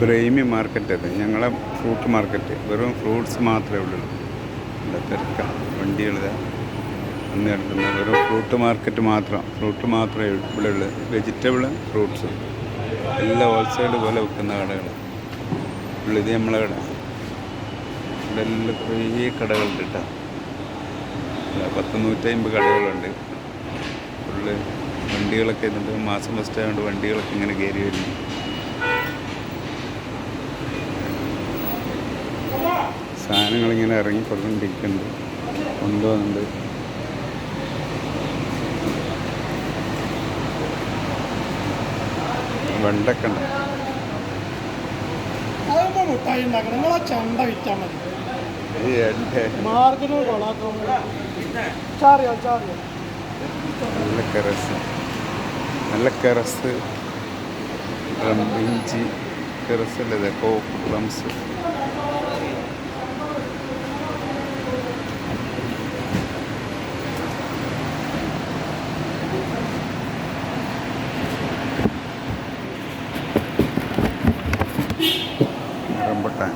ബ്രൈമി market അത് ഞങ്ങളെ fruit market. വെറും ഫ്രൂട്ട്സ് മാത്രമേ ഉള്ളൂ. നല്ല തിരക്കാണ്, വണ്ടികൾ അന്ന് കിടക്കുന്ന വെറും ഫ്രൂട്ട് മാർക്കറ്റ് മാത്രം. ഫ്രൂട്ട് മാത്രമേ ഇവിടെ ഉള്ളൂ. വെജിറ്റബിളും ഫ്രൂട്ട്സും എല്ലാം ഹോൾസെയിൽ പോലെ വിൽക്കുന്ന കടകൾ ഉള്ളു. ഇത് നമ്മളെ കട. ഇവിടെ എല്ലാം കുറേ കടകളുണ്ട് കേട്ടോ. 150 കടകളുണ്ട്. ഫുള്ള് വണ്ടികളൊക്കെ എന്നിട്ട് മാസം ഫസ്റ്റ് ആയതുകൊണ്ട് വണ്ടികളൊക്കെ ഇങ്ങനെ കയറി വരുന്നു. സാധനങ്ങളിങ്ങനെ ഇറങ്ങി കൊടുക്കൊണ്ടിരിക്കുന്നുണ്ട്, കൊണ്ടുപോകുന്നുണ്ട്. വെണ്ടൊക്കെ ഉണ്ട്. നല്ല കറസ് ഇഞ്ചി കറസല്ലേ, കോക്ക് ഡ്രംസ്. റംബുട്ടാൻ